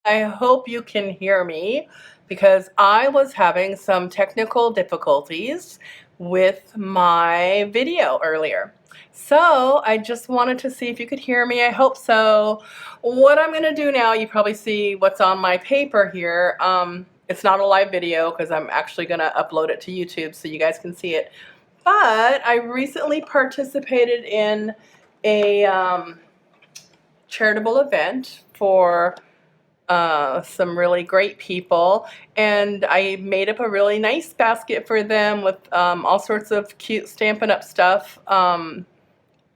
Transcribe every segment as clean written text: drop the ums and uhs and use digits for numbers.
I hope you can hear me because I was having some technical difficulties with my video earlier. So I just wanted to see if you could hear me. I hope so. What I'm going to do now, you probably see what's on my paper here. It's not a live video because I'm actually going to upload it to YouTube so you guys can see it. But I recently participated in a charitable event for some really great people, and I made up a really nice basket for them with all sorts of cute Stampin' Up! Stuff.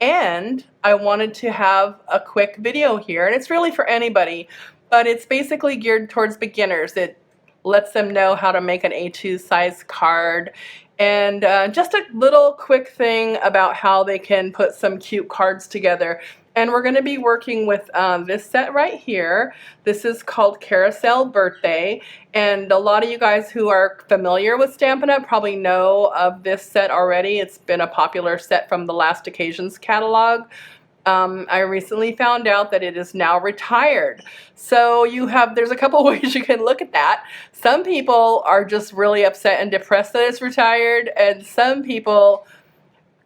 And I wanted to have a quick video here, and it's really for anybody, but it's basically geared towards beginners. It lets them know how to make an A2 size card, and just a little quick thing about how they can put some cute cards together. And we're going to be working with this set right here. This is called Carousel Birthday, and a lot of you guys who are familiar with Stampin' Up! Probably know of this set already. It's been a popular set from the Last Occasions catalog. I recently found out that it is now retired. So there's a couple ways you can look at that. Some people are just really upset and depressed that it's retired, and some people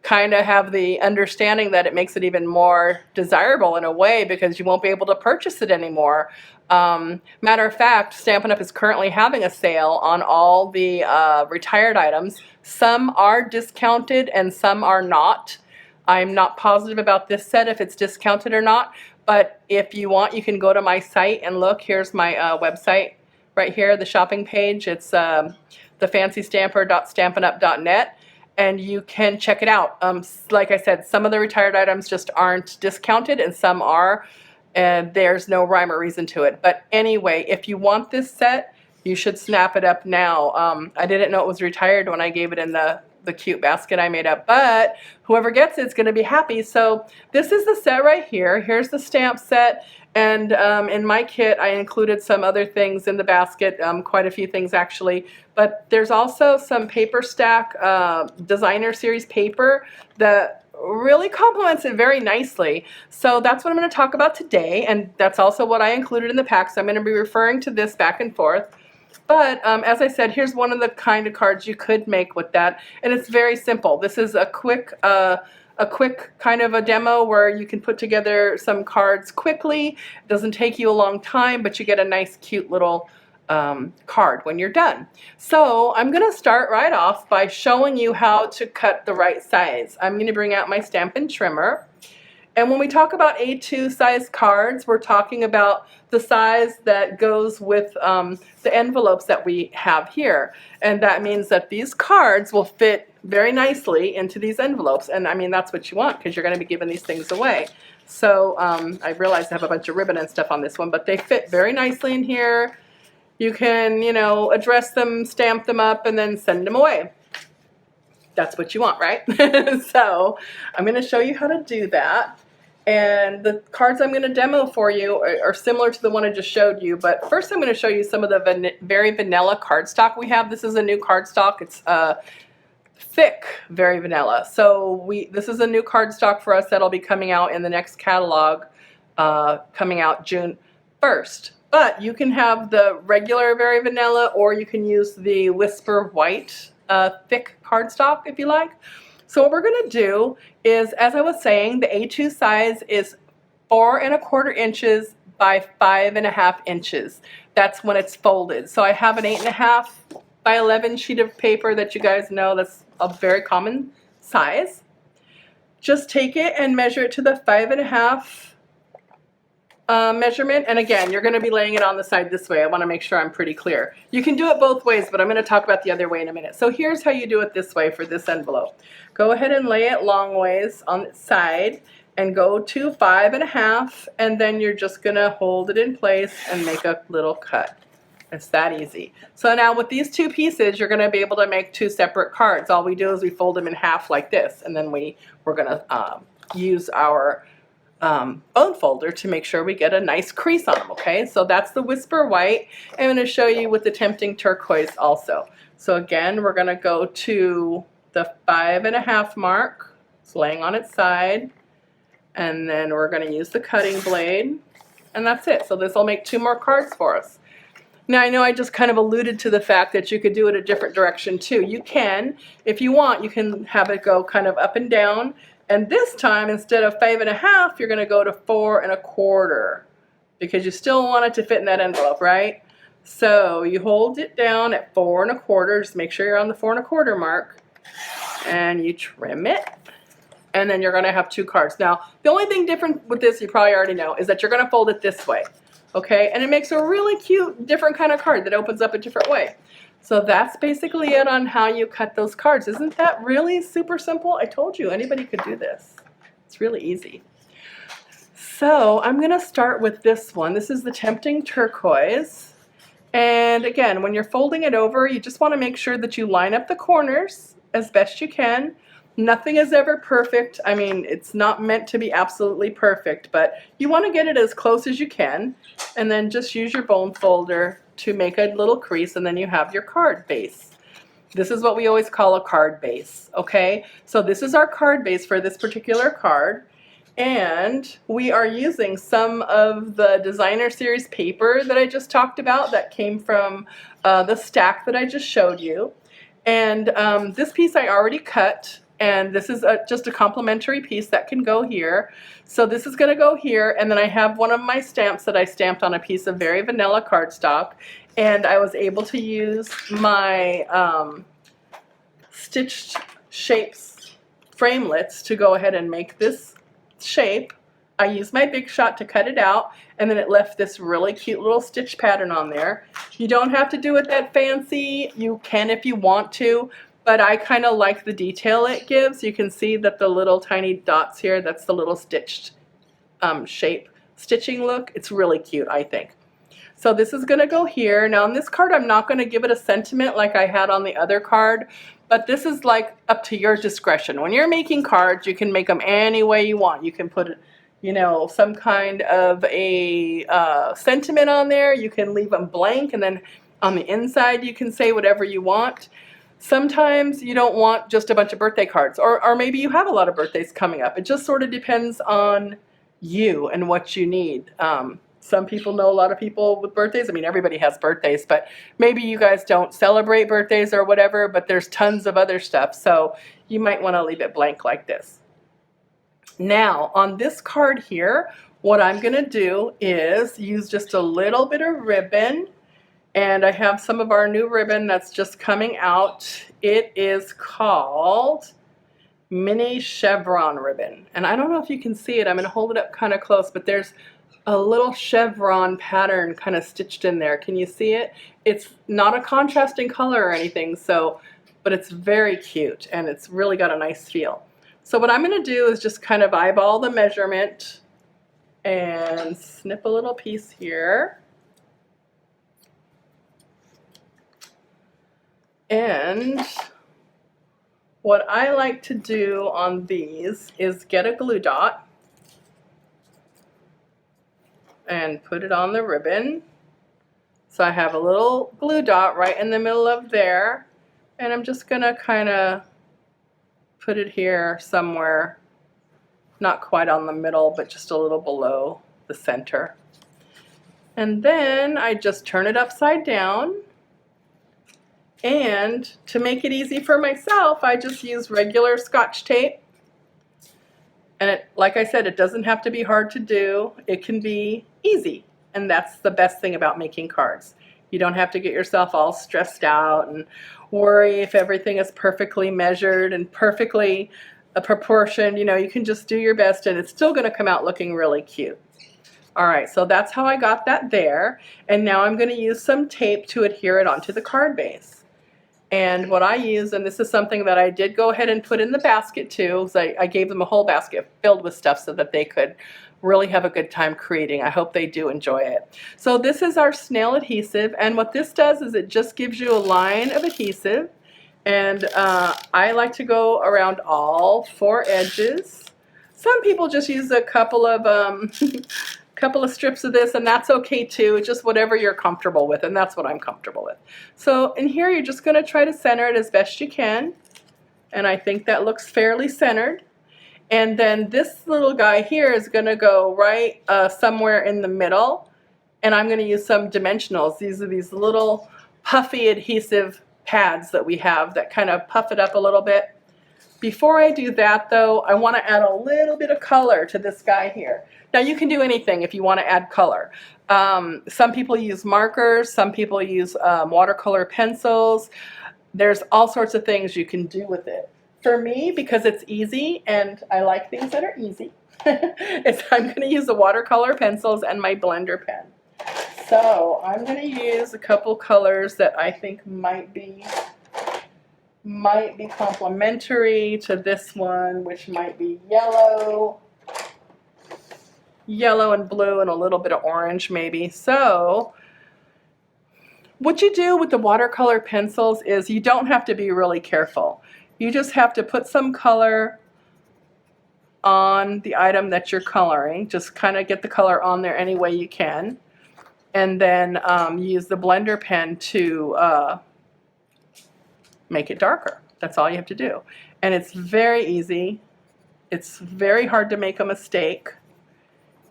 kind of have the understanding that it makes it even more desirable in a way because you won't be able to purchase it anymore. Matter of fact, Stampin' Up! Is currently having a sale on all the retired items. Some are discounted and some are not. I'm not positive about this set if it's discounted or not, but if you want, you can go to my site and look. Here's my website right here, the shopping page. It's thefancystamper.stampinup.net. And you can check it out. Like I said, some of the retired items just aren't discounted and some are, and there's no rhyme or reason to it. But anyway, if you want this set, you should snap it up now. I didn't know it was retired when I gave it in the cute basket I made up, but whoever gets it's going to be happy. So this is the set right here. Here's the stamp set. And in my kit, I included some other things in the basket, quite a few things actually. But there's also some paper stack designer series paper that really complements it very nicely. So that's what I'm going to talk about today. And that's also what I included in the pack. So I'm going to be referring to this back and forth. But as I said, here's one of the kind of cards you could make with that. And it's very simple. This is a quick kind of a demo where you can put together some cards quickly. It doesn't take you a long time, but you get a nice cute little card when you're done. So I'm going to start right off by showing you how to cut the right size. I'm going to bring out my Stampin' trimmer. And when we talk about A2 size cards, we're talking about the size that goes with the envelopes that we have here. And that means that these cards will fit very nicely into these envelopes. And I mean, that's what you want because you're going to be giving these things away. So I realize I have a bunch of ribbon and stuff on this one, but they fit very nicely in here. You can, you know, address them, stamp them up, and then send them away. That's what you want, right? So I'm going to show you how to do that. And the cards I'm going to demo for you are similar to the one I just showed you. But first I'm going to show you some of the very vanilla cardstock we have. This is a new cardstock. It's thick, very vanilla. So this is a new cardstock for us that'll be coming out in the next catalog, coming out June 1st. But you can have the regular very vanilla, or you can use the Whisper White thick cardstock if you like. So what we're going to do is, as I was saying, the A2 size is 4 1/4 inches by 5 1/2 inches. That's when it's folded. So I have an 8 1/2 by 11 sheet of paper that you guys know that's a very common size. Just take it and measure it to the 5 1/2 measurement, and again, you're going to be laying it on the side this way. I want to make sure I'm pretty clear. You can do it both ways, but I'm going to talk about the other way in a minute. So here's how you do it this way for this envelope. Go ahead and lay it long ways on its side and go to 5 1/2, and then you're just going to hold it in place and make a little cut. It's that easy. So now with these two pieces, you're going to be able to make two separate cards. All we do is we fold them in half like this, and then we're going to use our bone folder to make sure we get a nice crease on them, okay? So that's the Whisper White. I'm going to show you with the Tempting Turquoise also. So again, we're going to go to the 5 1/2 mark. It's laying on its side. And then we're going to use the cutting blade. And that's it. So this will make 2 more cards for us. Now I know I just kind of alluded to the fact that you could do it a different direction too. You can, if you want, you can have it go kind of up and down. And this time, instead of 5 1/2, you're going to go to 4 1/4 because you still want it to fit in that envelope, right? So you hold it down at 4 1/4. Just make sure you're on the 4 1/4 mark, and you trim it. And then you're going to have 2 cards. Now, the only thing different with this, you probably already know, is that you're going to fold it this way. Okay, and it makes a really cute, different kind of card that opens up a different way. So that's basically it on how you cut those cards. Isn't that really super simple? I told you, anybody could do this. It's really easy. So I'm going to start with this one. This is the Tempting Turquoise. And again, when you're folding it over, you just want to make sure that you line up the corners as best you can. Nothing is ever perfect. I mean, it's not meant to be absolutely perfect, but you want to get it as close as you can, and then just use your bone folder to make a little crease, and then you have your card base. This is what we always call a card base, okay? So this is our card base for this particular card, and we are using some of the designer series paper that I just talked about that came from the stack that I just showed you. And this piece I already cut. And this is just a complimentary piece that can go here. So this is going to go here, and then I have one of my stamps that I stamped on a piece of very vanilla cardstock, and I was able to use my stitched shapes framelits to go ahead and make this shape. I used my Big Shot to cut it out, and then it left this really cute little stitch pattern on there. You don't have to do it that fancy. You can if you want to. But I kind of like the detail it gives. You can see that the little tiny dots here, that's the little stitched shape stitching look. It's really cute, I think. So this is going to go here. Now on this card, I'm not going to give it a sentiment like I had on the other card, but this is like up to your discretion. When you're making cards, you can make them any way you want. You can put, you know, some kind of a sentiment on there. You can leave them blank, and then on the inside, you can say whatever you want. Sometimes you don't want just a bunch of birthday cards, or maybe you have a lot of birthdays coming up. It just sort of depends on you and what you need. Some people know a lot of people with birthdays. I mean, everybody has birthdays, but maybe you guys don't celebrate birthdays or whatever, but there's tons of other stuff. So you might want to leave it blank like this. Now, on this card here, what I'm going to do is use just a little bit of ribbon. And I have some of our new ribbon that's just coming out. It is called Mini Chevron ribbon. And I don't know if you can see it. I'm going to hold it up kind of close, but there's a little chevron pattern kind of stitched in there. Can you see it? It's not a contrasting color or anything, but it's very cute, and it's really got a nice feel. So what I'm going to do is just kind of eyeball the measurement and snip a little piece here. And what I like to do on these is get a glue dot and put it on the ribbon. So I have a little glue dot right in the middle of there, and I'm just going to kind of put it here somewhere, not quite on the middle, but just a little below the center. And then I just turn it upside down. And to make it easy for myself, I just use regular Scotch tape. And like I said, it doesn't have to be hard to do. It can be easy. And that's the best thing about making cards. You don't have to get yourself all stressed out and worry if everything is perfectly measured and perfectly proportioned. You know, you can just do your best, and it's still going to come out looking really cute. All right, so that's how I got that there. And now I'm going to use some tape to adhere it onto the card base. And what I use, and this is something that I did go ahead and put in the basket too, because I gave them a whole basket filled with stuff so that they could really have a good time creating. I hope they do enjoy it. So this is our snail adhesive, and what this does is it just gives you a line of adhesive, and I like to go around all 4 edges. Some people just use a couple of strips of this, and that's okay too. It's just whatever you're comfortable with, and that's what I'm comfortable with. So in here, you're just going to try to center it as best you can, and I think that looks fairly centered. And then this little guy here is going to go right somewhere in the middle. And I'm going to use some dimensionals. These are these little puffy adhesive pads that we have that kind of puff it up a little bit. Before I do that though, I want to add a little bit of color to this guy here. Now you can do anything if you want to add color. Some people use markers, some people use watercolor pencils. There's all sorts of things you can do with it. For me, because it's easy and I like things that are easy, I'm going to use the watercolor pencils and my blender pen. So I'm going to use a couple colors that I think might be complementary to this one, which might be yellow and blue and a little bit of orange maybe. So what you do with the watercolor pencils is you don't have to be really careful. You just have to put some color on the item that you're coloring. Just kind of get the color on there any way you can. And then use the blender pen to make it darker. That's all you have to do. And it's very easy. It's very hard to make a mistake.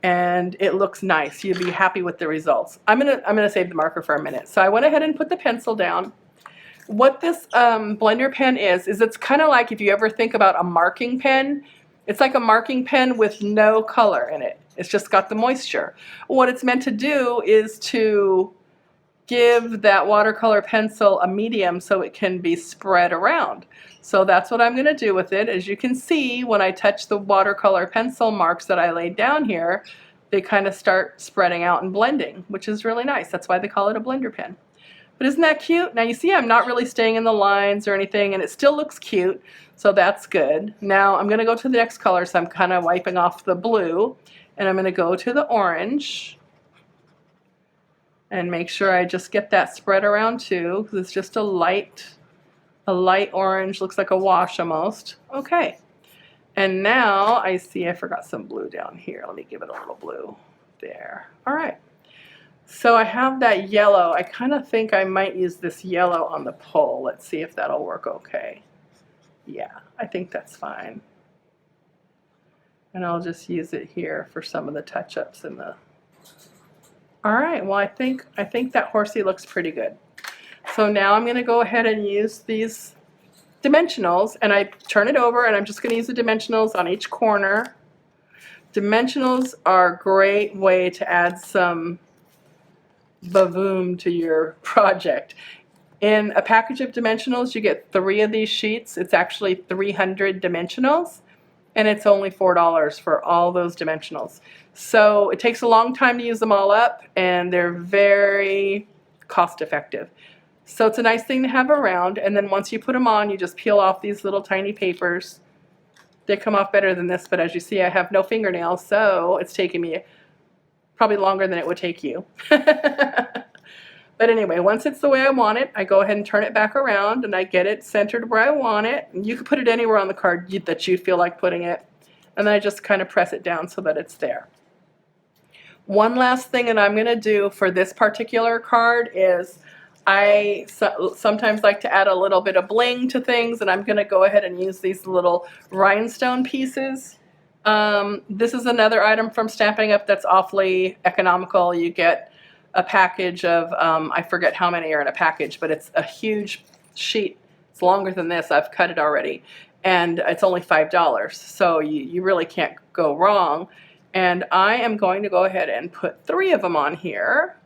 And it looks nice. You'll be happy with the results. I'm gonna save the marker for a minute. So I went ahead and put the pencil down. What this blender pen is it's kind of like if you ever think about a marking pen. It's like a marking pen with no color in it. It's just got the moisture. What it's meant to do is to give that watercolor pencil a medium so it can be spread around. So that's what I'm going to do with it. As you can see, when I touch the watercolor pencil marks that I laid down here, they kind of start spreading out and blending, which is really nice. That's why they call it a blender pen. But isn't that cute? Now you see I'm not really staying in the lines or anything, and it still looks cute, so that's good. Now I'm going to go to the next color, so I'm kind of wiping off the blue, and I'm going to go to the orange and make sure I just get that spread around too, because it's just a light orange, looks like a wash almost. Okay, and now I see I forgot some blue down here. Let me give it a little blue there. All right, so I have that yellow. I kind of think I might use this yellow on the pole. Let's see if that'll work okay. Yeah, I think that's fine. And I'll just use it here for some of the touch-ups in the... All right, well I think that horsey looks pretty good. So now I'm going to go ahead and use these dimensionals, and I turn it over, and I'm just going to use the dimensionals on each corner. Dimensionals are a great way to add some bavoom to your project. In a package of dimensionals, you get 3 of these sheets. It's actually 300 dimensionals, and it's only $4 for all those dimensionals. So it takes a long time to use them all up, and they're very cost effective. So it's a nice thing to have around, and then once you put them on, you just peel off these little tiny papers. They come off better than this, but as you see, I have no fingernails, so it's taking me probably longer than it would take you. But anyway, once it's the way I want it, I go ahead and turn it back around, and I get it centered where I want it. And you can put it anywhere on the card that you feel like putting it, and then I just kind of press it down so that it's there. One last thing that I'm going to do for this particular card is I sometimes like to add a little bit of bling to things, and I'm going to go ahead and use these little rhinestone pieces. This is another item from Stampin' Up! That's awfully economical. You get a package of, I forget how many are in a package, but it's a huge sheet. It's longer than this. I've cut it already. And it's only $5. So you really can't go wrong. And I am going to go ahead and put 3 of them on here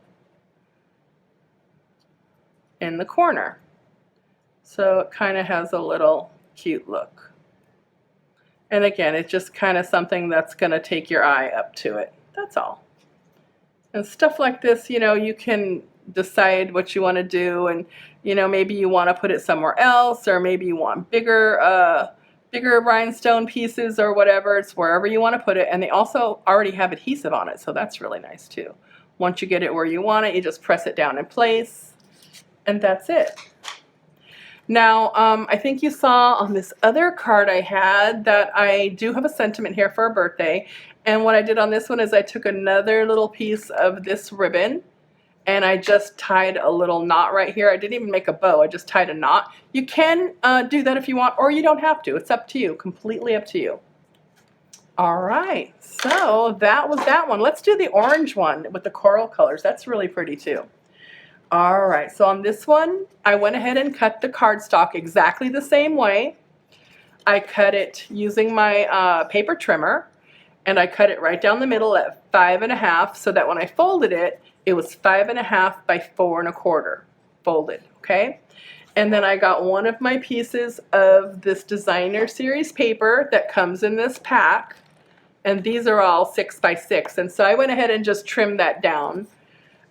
in the corner. So it kind of has a little cute look. And again, it's just kind of something that's going to take your eye up to it. That's all. And stuff like this, you know, you can decide what you want to do, and you know, maybe you want to put it somewhere else, or maybe you want bigger rhinestone pieces or whatever. It's wherever you want to put it, and they also already have adhesive on it, so that's really nice too. Once you get it where you want it, you just press it down in place, and that's it. Now, I think you saw on this other card I had that I do have a sentiment here for a birthday. And what I did on this one is I took another little piece of this ribbon and I just tied a little knot right here. I didn't even make a bow, I just tied a knot. You can do that if you want, or you don't have to. It's up to you, completely up to you. All right, so that was that one. Let's do the orange one with the coral colors. That's really pretty too. All right, so on this one, I went ahead and cut the cardstock exactly the same way. I cut it using my paper trimmer, and I cut it right down the middle at 5.5, so that when I folded it, it was 5.5 by 4.25 folded, okay? And then I got one of my pieces of this designer series paper that comes in this pack, and these are all 6 by 6, and so I went ahead and just trimmed that down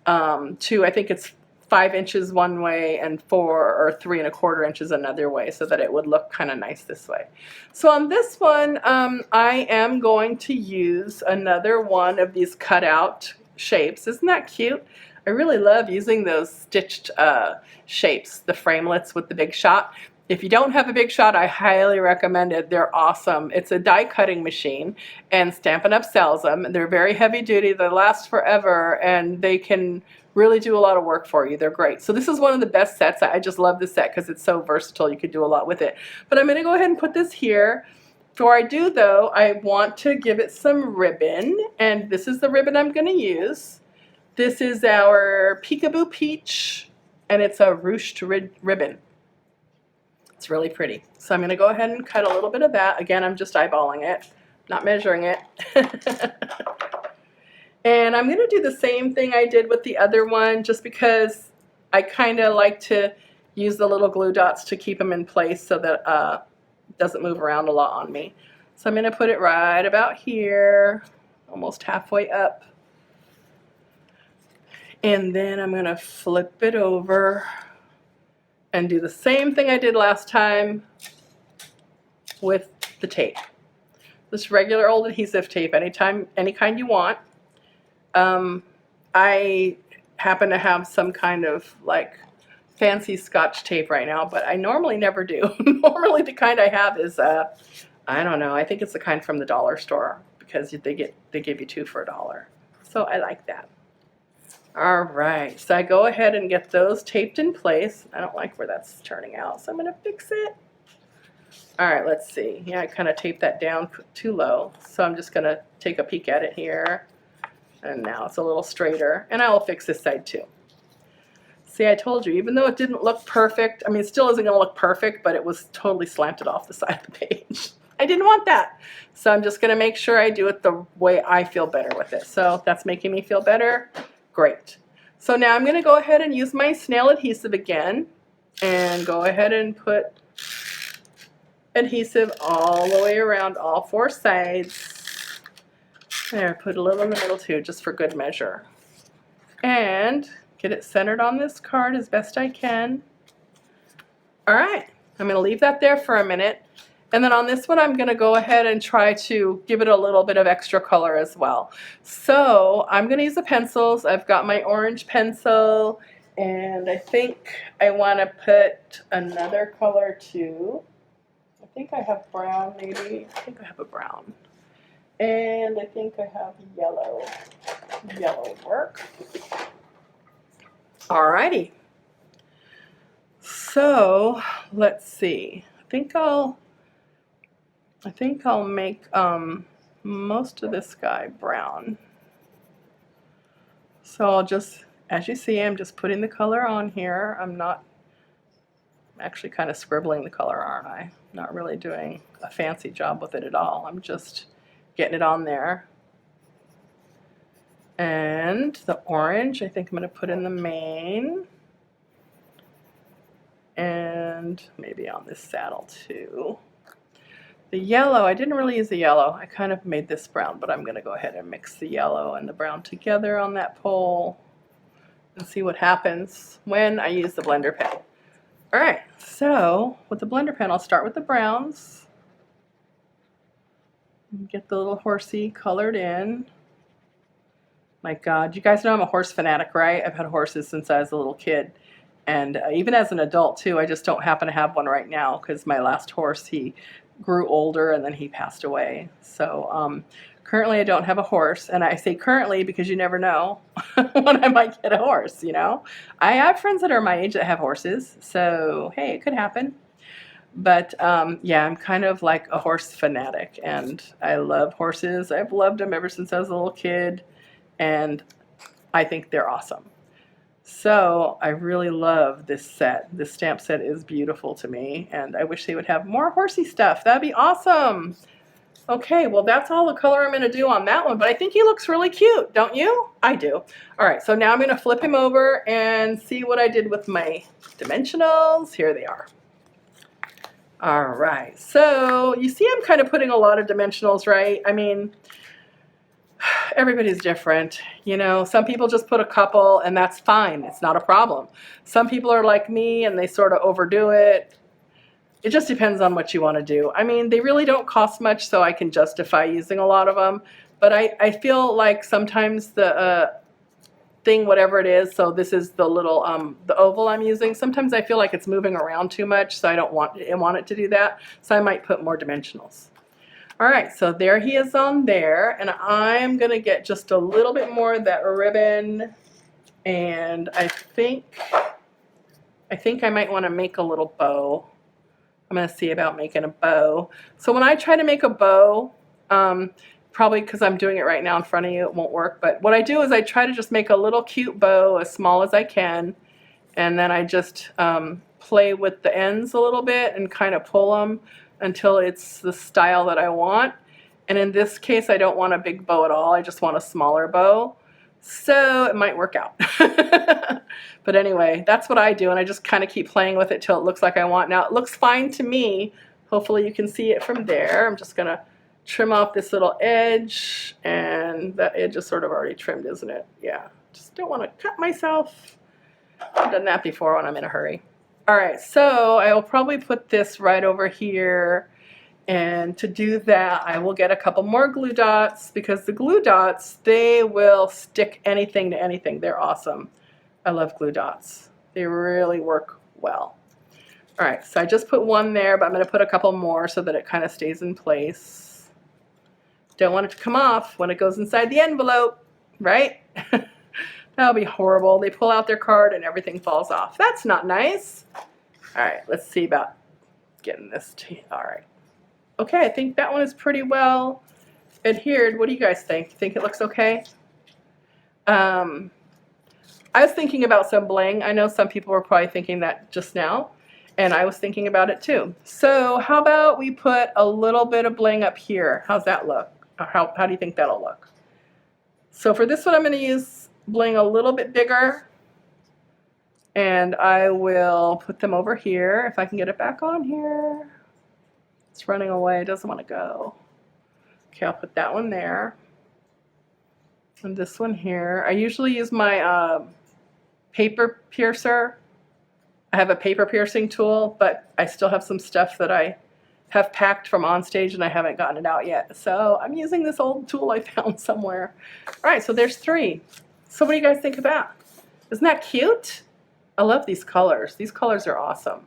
to, I think it's 5 inches one way and 4 or 3.25 inches another way, so that it would look kind of nice this way. So on this one, I am going to use another one of these cutout shapes. Isn't that cute? I really love using those stitched shapes, the framelits with the big shot. If you don't have a big shot, I highly recommend it. They're awesome. It's a die cutting machine, and Stampin' Up! Sells them. They're very heavy duty. They last forever, and they can really do a lot of work for you. They're great. So this is one of the best sets. I just love this set because it's so versatile. You could do a lot with it. But I'm going to go ahead and put this here. Before I do, though, I want to give it some ribbon, and this is the ribbon I'm going to use. This is our Peekaboo Peach, and it's a ruched ribbon. It's really pretty. So I'm going to go ahead and cut a little bit of that. Again, I'm just eyeballing it, not measuring it. And I'm going to do the same thing I did with the other one, just because I kind of like to use the little glue dots to keep them in place so that it doesn't move around a lot on me. So I'm going to put it right about here, almost halfway up. And then I'm going to flip it over and do the same thing I did last time with the tape. This regular old adhesive tape, any kind you want. I happen to have some kind of like fancy Scotch tape right now, but I normally never do. Normally the kind I have is, I don't know, I think it's the kind from the dollar store, because they give you 2 for $1. So I like that. All right, so I go ahead and get those taped in place. I don't like where that's turning out, so I'm going to fix it. All right, let's see. Yeah, I kind of taped that down too low, so I'm just going to take a peek at it here. And now it's a little straighter, and I will fix this side too. See, I told you, even though it didn't look perfect, I mean, it still isn't going to look perfect, but it was totally slanted off the side of the page. I didn't want that. So I'm just going to make sure I do it the way I feel better with it. So if that's making me feel better, great. So now I'm going to go ahead and use my snail adhesive again, and go ahead and put adhesive all the way around all 4 sides. There, put a little in the middle too, just for good measure. And get it centered on this card as best I can. All right, I'm going to leave that there for a minute. And then on this one, I'm going to go ahead and try to give it a little bit of extra color as well. So I'm going to use the pencils. I've got my orange pencil, and I think I want to put another color too. I think I have brown maybe. I think I have a brown. And I think I have yellow. Yellow work. Alrighty. So let's see. I think I'll make most of this guy brown. So I'll just, as you see, I'm just putting the color on here. I'm actually kind of scribbling the color, aren't I? Not really doing a fancy job with it at all. I'm just getting it on there. And the orange, I think I'm going to put in the main. And maybe on this saddle too. The yellow, I didn't really use the yellow. I kind of made this brown, but I'm going to go ahead and mix the yellow and the brown together on that pole and see what happens when I use the blender pen. All right, so with the blender pen, I'll start with the browns. Get the little horsey colored in. My God, you guys know I'm a horse fanatic, right? I've had horses since I was a little kid. And even as an adult, too. I just don't happen to have one right now because my last horse, he grew older and then he passed away. So currently I don't have a horse. And I say currently because you never know when I might get a horse, you know. I have friends that are my age that have horses. So, hey, it could happen. But yeah, I'm kind of like a horse fanatic, and I love horses. I've loved them ever since I was a little kid, and I think they're awesome. So I really love this set. This stamp set is beautiful to me, and I wish they would have more horsey stuff. That'd be awesome. Okay, well that's all the color I'm going to do on that one, but I think he looks really cute, don't you? I do. All right, so now I'm going to flip him over and see what I did with my dimensionals. Here they are. All right, so you see I'm kind of putting a lot of dimensionals, right? I mean, everybody's different. You know, some people just put a couple and that's fine. It's not a problem. Some people are like me and they sort of overdo it. It just depends on what you want to do. I mean, they really don't cost much, so I can justify using a lot of them. But I feel like sometimes the thing, whatever it is, so this is the little, the oval I'm using, sometimes I feel like it's moving around too much, so I don't want it to do that. So I might put more dimensionals. All right, so there he is on there, and I'm gonna get just a little bit more of that ribbon, and I think I might want to make a little bow. I'm gonna see about making a bow. So when I try to make a bow, probably because I'm doing it right now in front of you, it won't work, but what I do is I try to just make a little cute bow as small as I can, and then I just play with the ends a little bit and kind of pull them until it's the style that I want. And in this case, I don't want a big bow at all. I just want a smaller bow. So it might work out. But anyway, that's what I do. And I just kind of keep playing with it till it looks like I want. Now it looks fine to me. Hopefully you can see it from there. I'm just going to trim off this little edge. And that edge is sort of already trimmed, isn't it? Yeah. Just don't want to cut myself. I've done that before when I'm in a hurry. All right, so I will probably put this right over here, and to do that I will get a couple more glue dots, because the glue dots, they will stick anything to anything. They're awesome. I love glue dots. They really work well. All right, so I just put one there, but I'm going to put a couple more so that it kind of stays in place. Don't want it to come off when it goes inside the envelope, right? That'll be horrible. They pull out their card and everything falls off. That's not nice. All right, let's see about getting this all right. Okay, I think that one is pretty well adhered. What do you guys think? Think it looks okay? I was thinking about some bling. I know some people were probably thinking that just now, and I was thinking about it too. So how about we put a little bit of bling up here? How's that look? Or how do you think that'll look? So for this one, I'm going to use bling a little bit bigger, and I will put them over here. If I can get it back on here. It's running away, it doesn't want to go. Okay, I'll put that one there. And this one here. I usually use my paper piercer. I have a paper piercing tool, but I still have some stuff that I have packed from on stage and I haven't gotten it out yet. So I'm using this old tool I found somewhere. All right, so there's 3. So what do you guys think of that? Isn't that cute? I love these colors. These colors are awesome.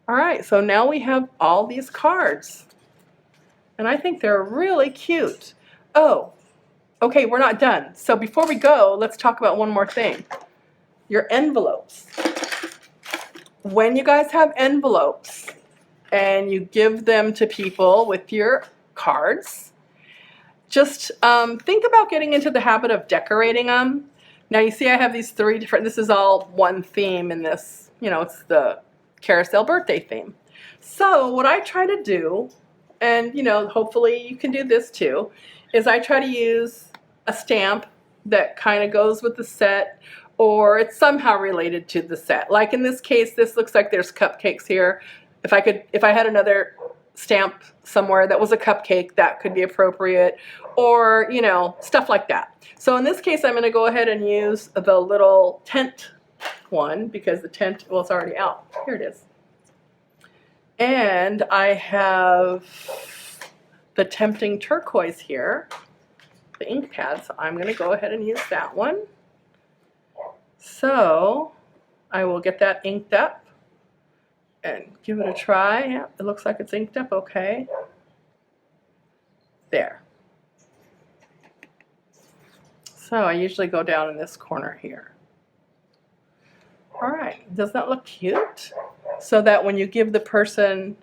All right, so now we have all these cards. And I think they're really cute. Oh, okay, we're not done. So before we go, let's talk about one more thing. Your envelopes. When you guys have envelopes and you give them to people with your cards, just think about getting into the habit of decorating them. Now you see I have these 3 different, this is all one theme in this, you know, it's the Carousel birthday theme. So what I try to do, and you know, hopefully you can do this too, is I try to use a stamp that kind of goes with the set, or it's somehow related to the set. Like in this case, this looks like there's cupcakes here. If I had another stamp somewhere that was a cupcake, that could be appropriate, or you know, stuff like that. So in this case, I'm going to go ahead and use the little tent one, because the tent, well, it's already out. Here it is. And I have the Tempting Turquoise here, the ink pad, so I'm going to go ahead and use that one. So I will get that inked up and give it a try. Yeah, it looks like it's inked up okay. There. So I usually go down in this corner here. All right, does that look cute? so that when you give the person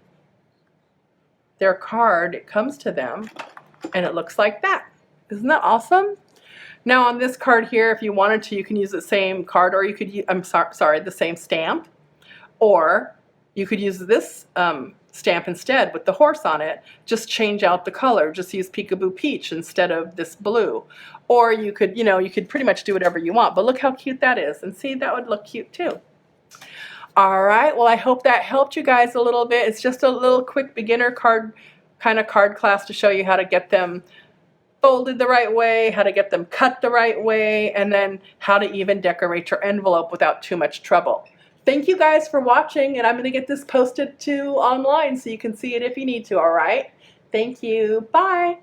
their card, it comes to them and it looks like that. Isn't that awesome? Now on this card here, if you wanted to, you can use the same card, or you could use, the same stamp, or you could use this stamp instead with the horse on it. Just change out the color. Just use Peekaboo Peach instead of this blue. Or you could, you could pretty much do whatever you want. But look how cute that is. And see, that would look cute too. All right, well, I hope that helped you guys a little bit. It's just a little quick beginner card class to show you how to get them folded the right way, how to get them cut the right way, and then how to even decorate your envelope without too much trouble. Thank you guys for watching, and I'm going to get this posted to online so you can see it if you need to, all right? Thank you. Bye.